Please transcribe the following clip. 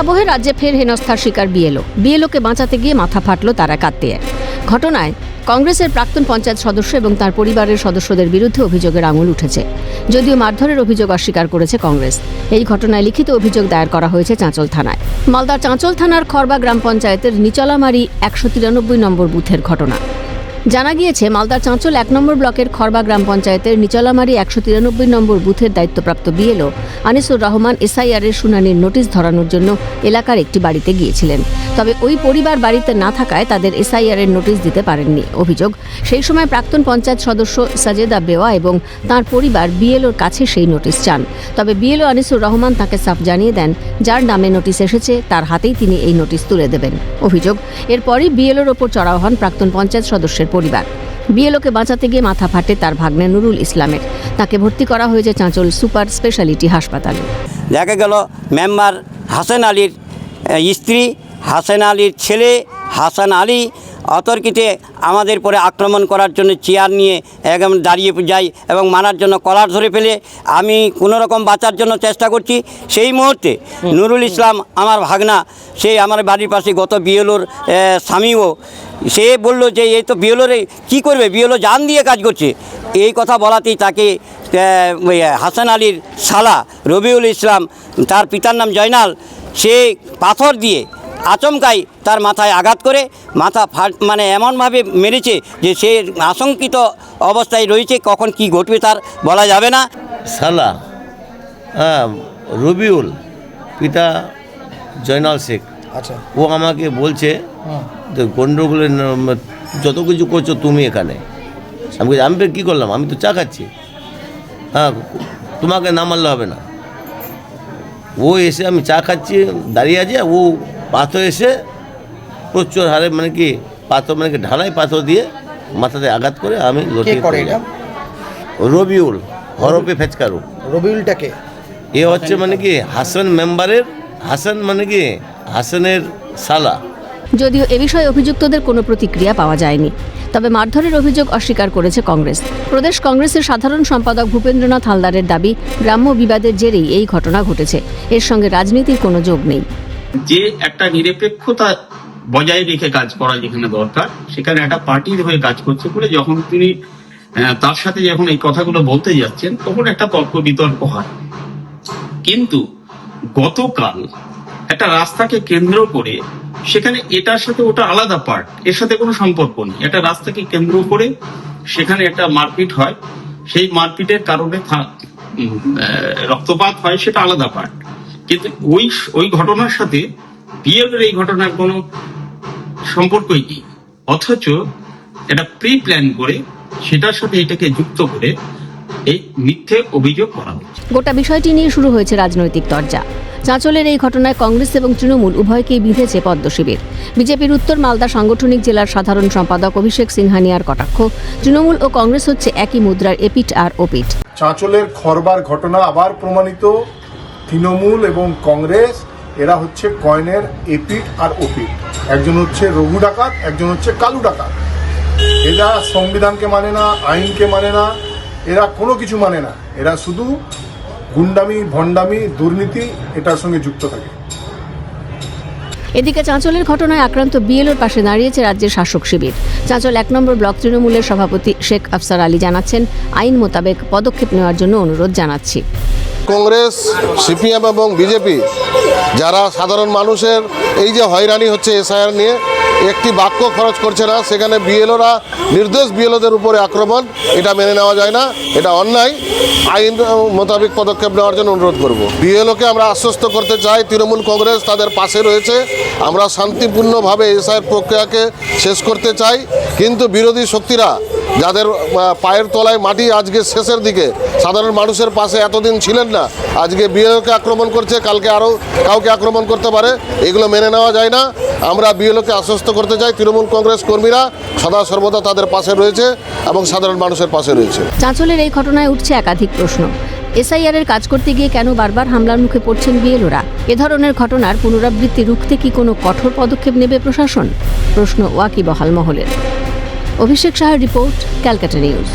আবহে রাজ্যে ফের হেনস্থার শিকার বিএলওকে বাঁচাতে গিয়ে মাথা ফাটল তারা কাটতে। ঘটনায় কংগ্রেসের প্রাক্তন পঞ্চায়েত সদস্য এবং তার পরিবারের সদস্যদের বিরুদ্ধে অভিযোগের আঙুল উঠেছে। যদিও মারধরের অভিযোগ অস্বীকার করেছে কংগ্রেস। এই ঘটনায় লিখিত অভিযোগ দায়ের করা হয়েছে চাঁচল থানায়। মালদার চাঁচল থানার খরবা গ্রাম পঞ্চায়েতের নিচলামারি 193 নম্বর বুথের ঘটনা। জানা গিয়েছে, মালদার চাঁচল 1 নম্বর ব্লকের খরবা গ্রাম পঞ্চায়েতের নিচলামারি 193 নম্বর বুথের দায়িত্বপ্রাপ্ত বিএলও আনিসুর রহমান এসআইআরের শুনানির নোটিশ ধরানোর জন্য এলাকার একটি বাড়িতে গিয়েছিলেন। তবে ওই পরিবার বাড়িতে না থাকায় তাদের এসআইআরের নোটিশ দিতে পারেননি। অভিযোগ, সেই সময় প্রাক্তন পঞ্চায়েত সদস্য সাজেদা বেওয়া এবং তাঁর পরিবার বিএলওর কাছে সেই নোটিশ চান। তবে বিএলও আনিসুর রহমান তাকে সাফ জানিয়ে দেন, যার নামে নোটিশ এসেছে তার হাতেই তিনি এই নোটিশ তুলে দেবেন। অভিযোগ, এরপরই বিএলওর ওপর চড়াও হন প্রাক্তন পঞ্চায়েত সদস্যের পরিবার। বিএলওকে বাঁচাতে গিয়ে মাথা ফাটে তার ভাগ্নে নুরুল ইসলামের। তাকে ভর্তি করা হয়েছে চাঁচল সুপার স্পেশালিটি হাসপাতালে। দেখা গেল মেম্বার হাসান আলীর স্ত্রী, হাসান আলীর ছেলে হাসান আলী অতর্কিতে আমাদের পরে আক্রমণ করার জন্য চেয়ার নিয়ে একদম দাঁড়িয়ে যাই এবং মারার জন্য কলার ধরে ফেলে আমি কোনোরকম বাঁচার জন্য চেষ্টা করছি। সেই মুহূর্তে নুরুল ইসলাম আমার ভাগনা, সে আমার বাড়ির পাশে গত বিএলওর স্বামীও, সে বলল যে এই তো বিএলওরে কী করবে, বিএলও জান দিয়ে কাজ করছে। এই কথা বলাতেই তাকে হাসান আলীর শালা রবিউল ইসলাম, তার পিতার নাম জয়নাল, সে পাথর দিয়ে আচমকাই তার মাথায় আঘাত করে মাথা মানে এমনভাবে মেরেছে যে সে আশঙ্কিত অবস্থায় রয়েছে। কখন কি ঘটবে তার বলা যাবে না। শালা রবিউল, পিতা জয়নাল শেখ। আচ্ছা, ও আমাকে বলছে যে গন্ডগোলের যত কিছু করছো তুমি এখানে। আমি বলছি, আমি কী করলাম, আমি তো চা খাচ্ছি। হ্যাঁ, তোমাকে না মারলে হবে না। ও এসে আমি চা খাচ্ছি দাঁড়িয়ে আছে, ও পাথর এসে প্রচুর হারে মানে কি পাথর মানে কি ঢালাই পাথর দিয়ে মাথাতে আঘাত করে আমি লটিয়ে পড়ে গেলাম। রবিউল হরপে ফেচকারু। রবিউলটাকে এ হচ্ছে মানে কি হাসান মেম্বারের, হাসান মানে কি হাসানের শালা। যদিও এ বিষয়ে অভিযুক্তদের কোনো প্রতিক্রিয়া পাওয়া যায়নি। তবে মারধরের অভিযোগ অস্বীকার করেছে কংগ্রেস। প্রদেশ কংগ্রেসের সাধারণ সম্পাদক ভূপেন্দ্রনাথ হালদারের দাবি, গ্রাম্য বিবাদের জেরেই এই ঘটনা ঘটেছে, এর সঙ্গে রাজনীতির কোনো যোগ নেই। যে একটা নিরপেক্ষতা বজায় রেখে কাজ করা যেখানে দরকার, সেখানে একটা পার্টির হয়ে কাজ করছে বলে যখন তিনি তার সাথে যখন এই কথাগুলো বলতে যাচ্ছেন, তখন একটা তর্ক বিতর্ক হয়। কিন্তু গতকাল একটা রাস্তাকে কেন্দ্র করে, সেখানে এটার সাথে ওটা আলাদা পার্ট, এর সাথে কোনো সম্পর্ক নেই, একটা রাস্তাকে কেন্দ্র করে সেখানে একটা মারপিট হয়। সেই মারপিটের কারণে রক্তপাত হয়, সেটা আলাদা পার্ট। কিন্তু ওই ঘটনার সাথে বিএলওর এই ঘটনার কোনো সম্পর্কই নেই। অথচ এটা প্রি প্ল্যান করে সেটার সাথে এটাকে যুক্ত করে এই মিথ্যে অভিযোগ করা হচ্ছে। গোটা বিষয়টি নিয়ে শুরু হয়েছে রাজনৈতিক তরজা। চাঁচলের এই ঘটনায় কংগ্রেস এবং তৃণমূল উভয়কেই বিঁধেছে পদ্ম শিবির। বিজেপির উত্তর মালদা সাংগঠনিক জেলার সাধারণ সম্পাদক অভিষেক সিংহানিয়ার কটাক্ষ, তৃণমূল ও কংগ্রেস হচ্ছে একই মুদ্রার এপিঠ আর ওপিঠ। চাঁচলের খরবার ঘটনা আবার প্রমাণিত, তৃণমূল এবং কংগ্রেস এরা হচ্ছে কয়েনের এপিঠ আর ওপিঠ। একজন হচ্ছে রঘু ডাকাত, একজন হচ্ছে কালু ডাকাত। এরা সংবিধানকে মানে না, আইনকে মানে না, এরা কোনো কিছু মানে না। এরা শুধু গুন্ডামি, ভণ্ডামি, দুর্নীতি এটার সঙ্গে যুক্ত থাকে। এদিকে চাঁচলের ঘটনায় আক্রান্ত বিএলওর পাশে দাঁড়িয়েছে রাজ্যের শাসক শিবির। চাঁচল 1 নম্বর ব্লক তৃণমূলের সভাপতি শেখ আফসার আলী জানাচ্ছেন, আইন মোতাবেক পদক্ষেপ নেওয়ার জন্য অনুরোধ জানাচ্ছি। কংগ্রেস, সিপিএম এবং বিজেপি যারা সাধারণ মানুষের এই যে হয়রানি হচ্ছে এসআইআর নিয়ে, একটি বাক্য খরচ করছে না, সেখানে বিএলওরা নির্দোষ বিএলওদের উপরে আক্রমণ, এটা মেনে নেওয়া যায় না, এটা অন্যায়। আইন মোতাবেক পদক্ষেপ নেওয়ার জন্য অনুরোধ করব। বিএলওকে আমরা আশ্বস্ত করতে চাই, তৃণমূল কংগ্রেস তাদের পাশে রয়েছে। আমরা শান্তিপূর্ণভাবে এসআইআর প্রক্রিয়াকে শেষ করতে চাই, কিন্তু বিরোধী শক্তিরা যাদের পায়ের তলায় মাটি আজকে শেষের দিকে, সাধারণ মানুষের পাশে এতদিন ছিলেন না, আজকে বিএলওকে আক্রমণ করছে, কালকে আরও কাউকে আক্রমণ করতে পারে, এগুলো মেনে নেওয়া যায় না। আমরা বিএলওকে আশ্বস্ত করতে চাই, তৃণমূল কংগ্রেস কর্মীরা সদা সর্বদা তাদের পাশে রয়েছে এবং সাধারণ মানুষের পাশে রয়েছে। চাঁচলের এই ঘটনায় উঠছে একাধিক প্রশ্ন। এসআইআরের কাজ করতে গিয়ে কেন বারবার হামলার মুখে পড়ছেন বিএলওরা? এ ধরনের ঘটনার পুনরাবৃত্তি রুখতে কি কোনো কঠোর পদক্ষেপ নেবে প্রশাসন? প্রশ্ন ওয়াকিবহাল মহলের। অভিষেক সাহার রিপোর্ট, ক্যালকাটা নিউজ।